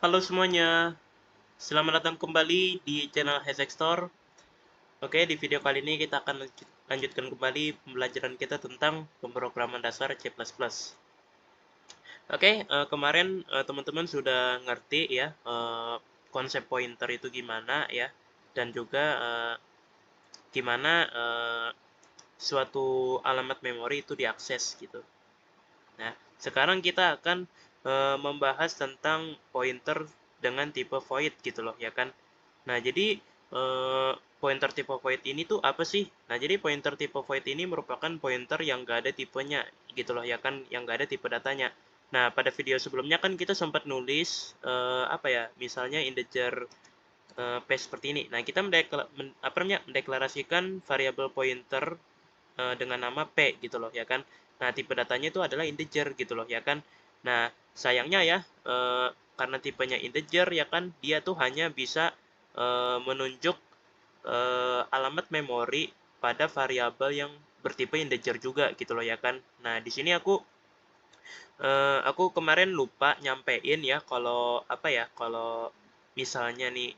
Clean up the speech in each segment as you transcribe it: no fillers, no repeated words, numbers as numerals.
Halo semuanya, selamat datang kembali di channel Hasek Store. Oke, di video kali ini kita akan lanjutkan kembali pembelajaran kita tentang pemrograman dasar C++. Oke, kemarin teman-teman sudah ngerti ya konsep pointer itu gimana ya, dan juga gimana suatu alamat memori itu diakses gitu. Nah, sekarang kita akan membahas tentang pointer dengan tipe void gitu loh, ya kan? Nah, jadi pointer tipe void ini tuh apa sih? Nah, jadi pointer tipe void ini merupakan pointer yang nggak ada tipenya gitu loh, ya kan? Yang nggak ada tipe datanya. Nah, pada video sebelumnya kan kita sempat nulis apa ya? Misalnya integer p seperti ini. Nah, kita mendeklarasikan variabel pointer dengan nama P gitu loh ya kan. Nah, tipe datanya itu adalah integer gitu loh ya kan. Nah, sayangnya ya karena tipenya integer ya kan, dia tuh hanya bisa menunjuk alamat memori pada variabel yang bertipe integer juga gitu loh ya kan. Nah, di sini aku kemarin lupa nyampein ya kalau apa ya, kalau misalnya nih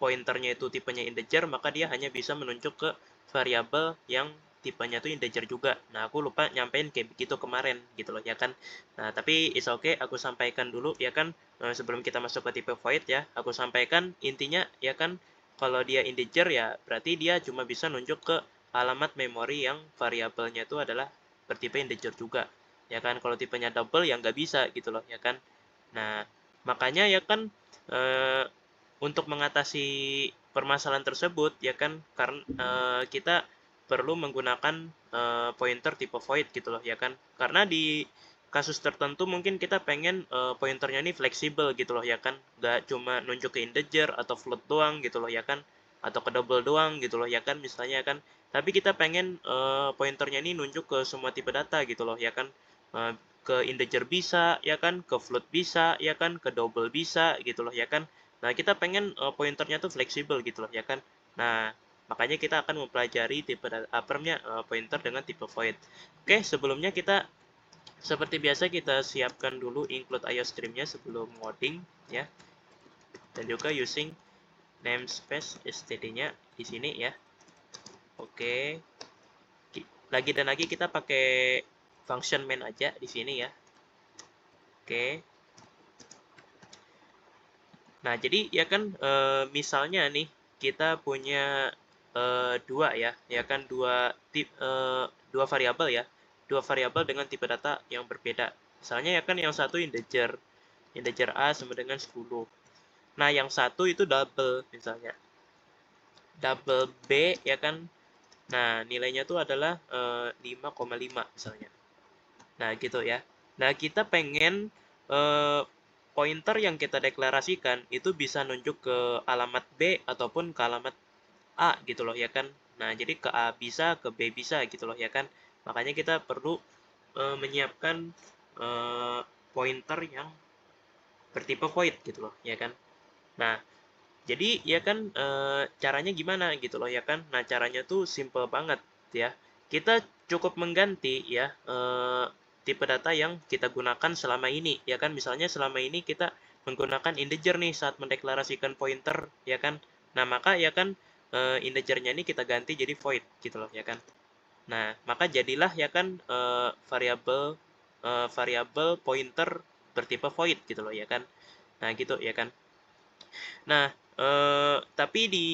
pointernya itu tipenya integer, maka dia hanya bisa menunjuk ke variabel yang tipenya itu integer juga. Nah, aku lupa nyampein kayak begitu kemarin gitu loh ya kan. Nah, tapi is okay, aku sampaikan dulu ya kan sebelum kita masuk ke tipe void ya. Aku sampaikan intinya ya kan, kalau dia integer ya berarti dia cuma bisa nunjuk ke alamat memori yang variabelnya itu adalah bertipe integer juga ya kan. Kalau tipenya double ya nggak bisa gitu loh ya kan. Nah, makanya ya kan untuk mengatasi permasalahan tersebut ya kan, karena kita perlu menggunakan pointer tipe void gitu loh ya kan. Karena di kasus tertentu mungkin kita pengen pointernya ini fleksibel gitu loh ya kan, nggak cuma nunjuk ke integer atau float doang gitu loh ya kan, atau ke double doang gitu loh ya kan misalnya kan. Tapi kita pengen pointernya ini nunjuk ke semua tipe data gitu loh ya kan. Eh, ke integer bisa ya kan, ke float bisa ya kan, ke double bisa gitu loh ya kan. Nah, kita pengen pointernya tuh fleksibel gitu loh ya kan. Nah, makanya kita akan mempelajari tipe pointer dengan tipe void. Oke, sebelumnya kita seperti biasa kita siapkan dulu include IOStream-nya sebelum ngoding ya. Dan juga using namespace std-nya di sini ya. Oke. Lagi dan lagi kita pakai function main aja di sini ya. Oke. Nah, jadi ya kan misalnya nih kita punya dua ya kan, dua variabel ya, dua variabel dengan tipe data yang berbeda. Misalnya ya kan yang satu integer, integer A sama dengan 10. Nah, yang satu itu double misalnya. Double B ya kan. Nah, nilainya tuh adalah 5,5 misalnya. Nah, gitu ya. Nah, kita pengen eh, pointer yang kita deklarasikan itu bisa nunjuk ke alamat B ataupun ke alamat A gitu loh ya kan. Nah, jadi ke A bisa, ke B bisa gitu loh ya kan. Makanya kita perlu menyiapkan eh, pointer yang bertipe void gitu loh ya kan. Nah, jadi ya kan caranya gimana gitu loh ya kan. Nah, caranya tuh simple banget ya. Kita cukup mengganti ya tipe data yang kita gunakan selama ini ya kan. Misalnya selama ini kita menggunakan integer nih saat mendeklarasikan pointer ya kan. Nah, maka ya kan integernya ini kita ganti jadi void gitu loh ya kan. Nah, maka jadilah ya kan variabel pointer bertipe void gitu loh ya kan. Nah, gitu ya kan. Nah, tapi di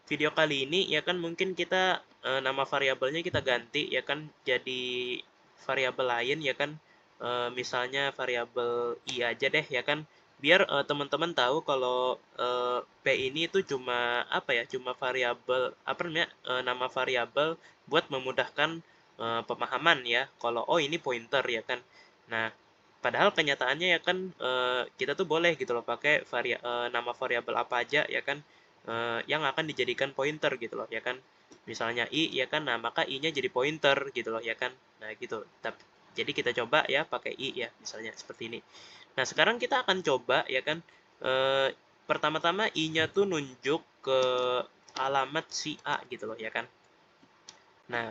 video kali ini ya kan mungkin kita nama variabelnya kita ganti ya kan jadi variabel lain ya kan. Misalnya variabel i aja deh ya kan. Biar teman-teman tahu kalau p ini itu cuma apa ya? Cuma variabel apa namanya? Nama variabel buat memudahkan pemahaman ya. Kalau oh ini pointer ya kan. Nah, padahal kenyataannya ya kan kita tuh boleh gitu loh pakai nama variabel apa aja ya kan yang akan dijadikan pointer gitu loh ya kan. Misalnya i ya kan, nah maka i-nya jadi pointer gitu loh ya kan. Nah gitu. Jadi kita coba ya pakai i ya misalnya seperti ini. Nah, sekarang kita akan coba ya kan pertama-tama i-nya tuh nunjuk ke alamat si A gitu loh ya kan. Nah,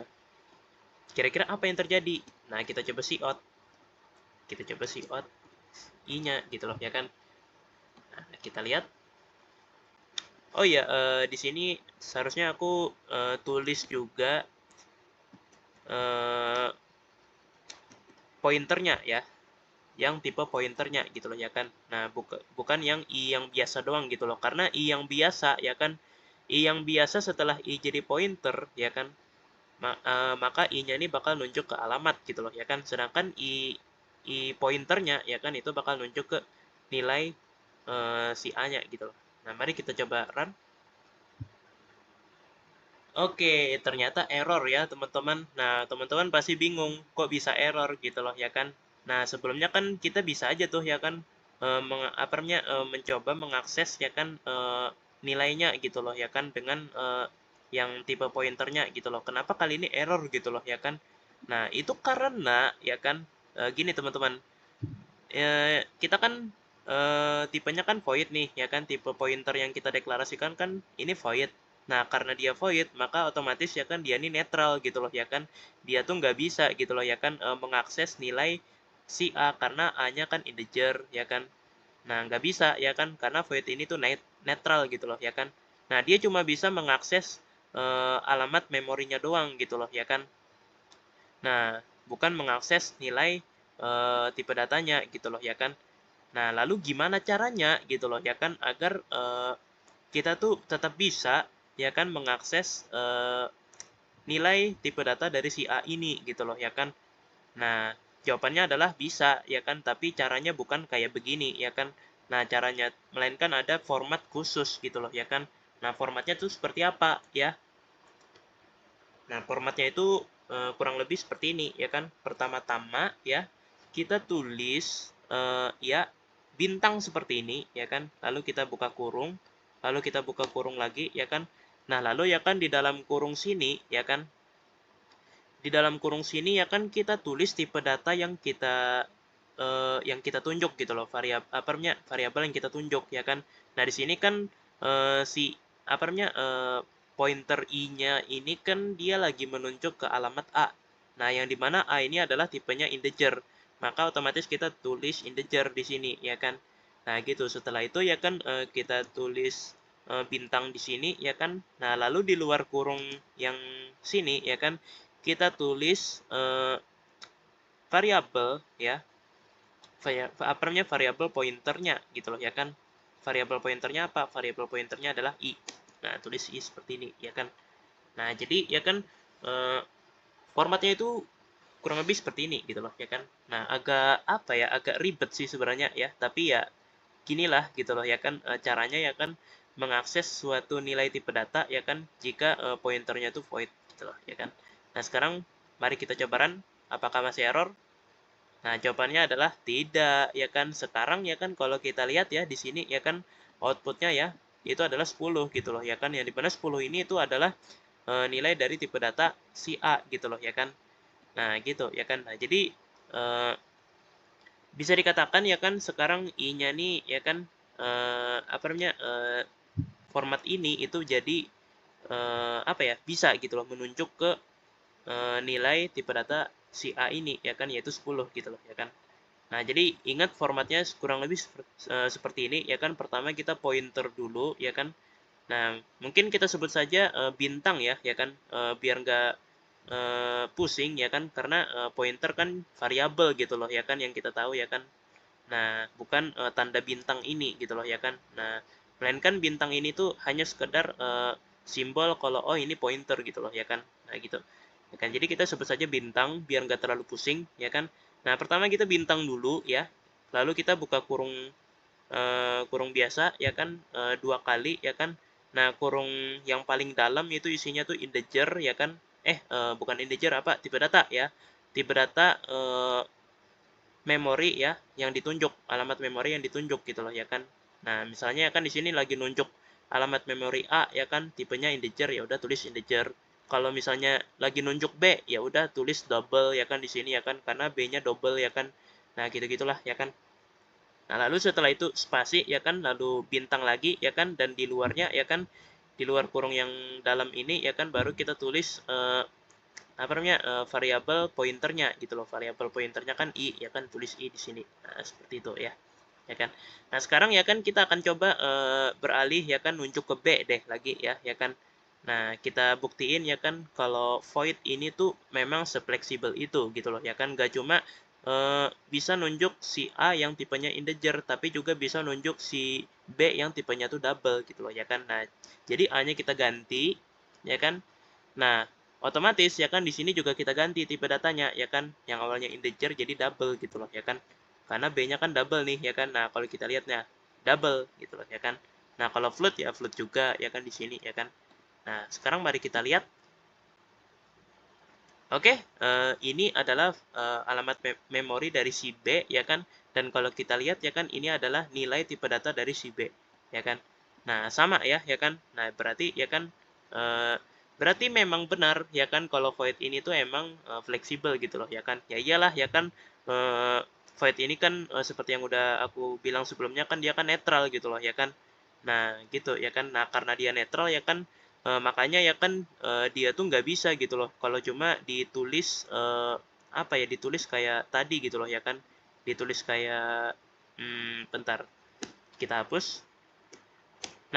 kira-kira apa yang terjadi? Nah, kita coba out i-nya gitu loh ya kan. Nah, kita lihat. Oh iya, di sini seharusnya aku tulis juga eh, pointernya ya, yang tipe pointernya gitu loh ya kan. Nah, bukan yang i yang biasa doang gitu loh. Karena i yang biasa ya kan, i yang biasa setelah i jadi pointer ya kan, maka i-nya ini bakal nunjuk ke alamat gitu loh ya kan. Sedangkan i pointernya ya kan itu bakal nunjuk ke nilai si A-nya gitu loh. Nah, mari kita coba run. Oke, ternyata error ya teman-teman. Nah, teman-teman pasti bingung kok bisa error gitu loh ya kan. Nah, sebelumnya kan kita bisa aja tuh ya kan mencoba mengakses ya kan nilainya gitu loh ya kan dengan yang tipe pointernya gitu loh. Kenapa kali ini error gitu loh ya kan? Nah, itu karena ya kan gini teman-teman. Kita kan tipenya kan void nih ya kan, tipe pointer yang kita deklarasikan kan ini void. Nah, karena dia void, maka otomatis ya kan dia ini netral gitu loh ya kan. Dia tuh nggak bisa gitu loh ya kan mengakses nilai si A karena A-nya kan integer ya kan. Nah, nggak bisa ya kan karena void ini tuh netral gitu loh ya kan. Nah, dia cuma bisa mengakses alamat memorinya doang gitu loh ya kan. Nah, bukan mengakses nilai tipe datanya gitu loh ya kan. Nah, lalu gimana caranya gitu loh ya kan agar kita tuh tetap bisa ya kan mengakses nilai tipe data dari si A ini gitu loh ya kan. Nah, jawabannya adalah bisa ya kan, tapi caranya bukan kayak begini ya kan. Nah, caranya melainkan ada format khusus gitu loh ya kan. Nah, formatnya tuh seperti apa ya? Nah, formatnya itu kurang lebih seperti ini ya kan. Pertama-tama ya kita tulis ya bintang seperti ini ya kan. Lalu kita buka kurung, lalu kita buka kurung lagi ya kan. Nah, lalu ya kan di dalam kurung sini ya kan. Di dalam kurung sini ya kan kita tulis tipe data yang kita tunjuk gitu loh, variabel yang kita tunjuk ya kan. Nah, di sini kan si pointer i-nya ini kan dia lagi menunjuk ke alamat A. Nah, yang dimana A ini adalah tipenya integer. Maka otomatis kita tulis integer di sini ya kan. Nah, gitu. Setelah itu ya kan kita tulis bintang di sini ya kan. Nah, lalu di luar kurung yang sini ya kan kita tulis variabel ya, variabel pointernya gitu loh ya kan. Variabel pointernya apa? Variabel pointernya adalah i. Nah, tulis i seperti ini ya kan. Nah, jadi ya kan formatnya itu kurang lebih seperti ini gitu loh ya kan. Nah, agak ribet sih sebenarnya ya, tapi ya ginilah gitu loh ya kan caranya ya kan mengakses suatu nilai tipe data ya kan jika pointernya itu void gitu loh ya kan. Nah, sekarang mari kita coba run apakah masih error. Nah, jawabannya adalah tidak ya kan. Sekarang ya kan kalau kita lihat ya di sini ya kan outputnya ya itu adalah 10 gitu loh ya kan, yang dimana 10 ini itu adalah nilai dari tipe data si A gitu loh ya kan. Nah, gitu ya kan. Nah, jadi eh, bisa dikatakan ya kan sekarang i-nya nih ya kan format ini itu jadi bisa gitu loh menunjuk ke nilai tipe data si A ini ya kan, yaitu 10 gitu loh ya kan. Nah, jadi ingat formatnya kurang lebih seperti ini ya kan. Pertama kita pointer dulu ya kan. Nah, mungkin kita sebut saja bintang ya kan, biar nggak pusing ya kan, karena pointer kan variabel gitu loh ya kan yang kita tahu ya kan. Nah, bukan tanda bintang ini gitu loh ya kan. Nah, melainkan bintang ini tuh hanya sekedar simbol kalau oh ini pointer gitu loh ya kan. Nah, gitu. Ya kan, jadi kita sebut saja bintang biar nggak terlalu pusing ya kan. Nah, pertama kita bintang dulu ya. Lalu kita buka kurung biasa ya kan dua kali ya kan. Nah, kurung yang paling dalam itu isinya tuh integer ya kan. Bukan integer tipe data ya. Tipe data memori ya yang ditunjuk, alamat memori yang ditunjuk gitu loh ya kan. Nah, misalnya ya kan di sini lagi nunjuk alamat memori A ya kan, tipenya integer, ya udah tulis integer. Kalau misalnya lagi nunjuk B ya udah tulis double ya kan di sini ya kan, karena B-nya double ya kan. Nah, gitu-gitulah ya kan. Nah, lalu setelah itu spasi ya kan, lalu bintang lagi ya kan, dan di luarnya ya kan, di luar kurung yang dalam ini ya kan baru kita tulis variabel pointernya gitu loh. Variabel pointernya kan i ya kan, tulis i di sini. Nah, seperti itu ya. ya kan. Nah, sekarang ya kan kita akan coba beralih ya kan nunjuk ke B deh lagi ya kan. Nah, kita buktiin ya kan kalau void ini tuh memang sefleksibel itu gitu loh ya kan. Gak cuma bisa nunjuk si A yang tipenya integer, tapi juga bisa nunjuk si B yang tipenya tuh double gitu loh ya kan. Nah, jadi A-nya kita ganti ya kan. Nah, otomatis ya kan di sini juga kita ganti tipe datanya ya kan. Yang awalnya integer jadi double gitu loh ya kan. Karena B-nya kan double nih ya kan. Nah, kalau kita lihatnya double gitu loh ya kan. Nah, kalau float ya float juga ya kan di sini ya kan. Nah, sekarang mari kita lihat. Oke, ini adalah alamat memori dari si B ya kan. Dan kalau kita lihat ya kan ini adalah nilai tipe data dari si B ya kan. Nah, sama ya kan. Nah, berarti ya kan berarti memang benar ya kan kalau void ini tuh emang fleksibel gitu loh ya kan. Ya iyalah ya kan void ini kan seperti yang udah aku bilang sebelumnya kan dia kan netral gitu loh ya kan. Nah, gitu ya kan. Nah, karena dia netral ya kan makanya ya kan dia tuh nggak bisa gitu loh kalau cuma ditulis apa ya ditulis kayak tadi gitu loh ya kan ditulis kayak bentar kita hapus.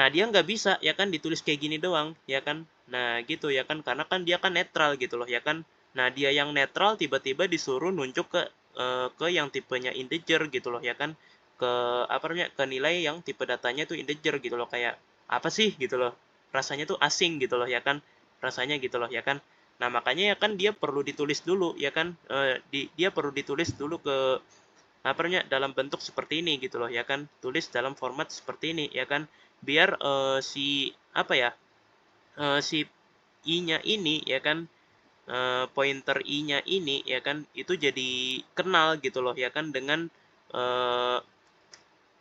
Nah, dia nggak bisa ya kan ditulis kayak gini doang ya kan. Nah, gitu ya kan karena kan dia kan netral gitu loh ya kan. Nah, dia yang netral tiba-tiba disuruh nunjuk ke yang tipenya integer gitu loh ya kan. Ke apa namanya? Ke nilai yang tipe datanya tuh integer gitu loh kayak apa sih gitu loh. Rasanya tuh asing gitu loh ya kan. Rasanya gitu loh ya kan. Nah, makanya ya kan dia perlu ditulis dulu ya kan. Dia perlu ditulis dulu ke apa namanya dalam bentuk seperti ini gitu loh ya kan tulis dalam format seperti ini ya kan biar si apa ya si i-nya ini ya kan pointer i-nya ini ya kan itu jadi kenal gitu loh ya kan dengan eh,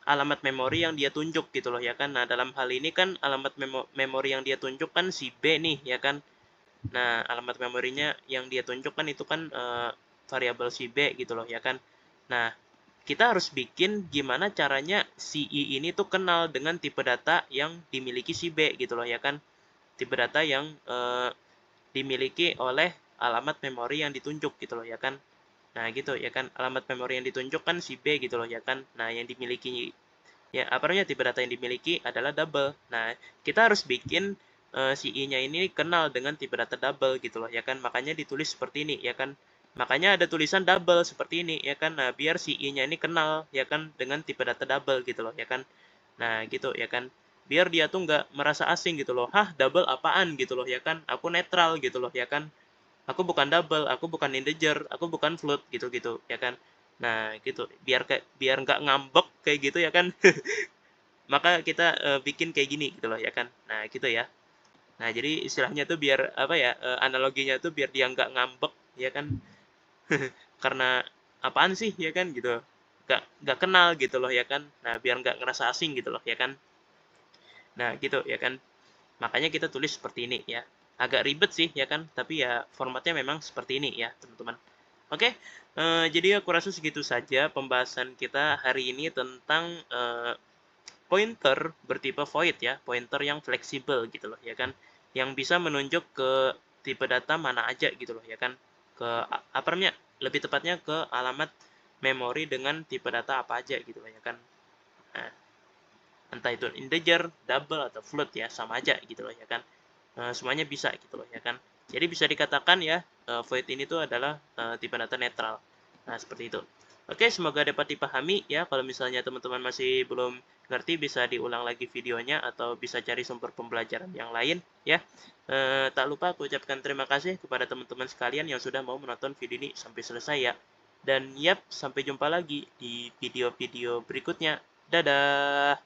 alamat memori yang dia tunjuk gitu loh ya kan. Nah, dalam hal ini kan alamat memori yang dia tunjuk kan si B nih ya kan. Nah, alamat memorinya yang dia tunjuk kan itu kan variabel si B gitu loh ya kan. Nah, kita harus bikin gimana caranya si I ini tuh kenal dengan tipe data yang dimiliki si B gitu loh ya kan. Tipe data yang dimiliki oleh alamat memori yang ditunjuk gitu loh ya kan. Nah, gitu ya kan. Alamat memori yang ditunjuk kan si B gitu loh ya kan. Nah, yang dimiliki ya apa namanya tipe data yang dimiliki adalah double. Nah, kita harus bikin si I-nya ini kenal dengan tipe data double gitu loh ya kan. Makanya ditulis seperti ini ya kan. Makanya ada tulisan double seperti ini ya kan. Nah, biar si I-nya ini kenal ya kan dengan tipe data double gitu loh ya kan. Nah, gitu ya kan. Biar dia tuh nggak merasa asing gitu loh. Hah, double apaan gitu loh ya kan. Aku netral gitu loh ya kan. Aku bukan double, aku bukan integer, aku bukan float gitu-gitu ya kan. Nah, gitu. Biar nggak ngambek kayak gitu ya kan. Maka kita bikin kayak gini gitu loh ya kan. Nah, gitu ya. Nah, jadi istilahnya tuh biar apa ya? Analoginya tuh biar dia nggak ngambek ya kan. Karena apaan sih ya kan gitu. Nggak kenal gitu loh ya kan. Nah, biar nggak ngerasa asing gitu loh ya kan. Nah, gitu ya kan. Makanya kita tulis seperti ini ya. Agak ribet sih ya kan, tapi ya formatnya memang seperti ini ya, teman-teman. Oke, jadi aku rasa segitu saja pembahasan kita hari ini tentang pointer bertipe void ya, pointer yang fleksibel gitu loh ya kan, yang bisa menunjuk ke tipe data mana aja gitu loh ya kan, ke apa namanya, lebih tepatnya ke alamat memori dengan tipe data apa aja gitu loh ya kan. Nah, entah itu integer, double atau float ya sama aja gitu loh ya kan. Semuanya bisa gitu loh ya kan. Jadi bisa dikatakan ya void ini tuh adalah tipe data netral. Nah, seperti itu. Oke, semoga dapat dipahami ya. Kalau misalnya teman-teman masih belum ngerti bisa diulang lagi videonya atau bisa cari sumber pembelajaran yang lain ya. Tak lupa aku ucapkan terima kasih kepada teman-teman sekalian yang sudah mau menonton video ini sampai selesai ya. Dan yap, sampai jumpa lagi di video-video berikutnya. Dadah.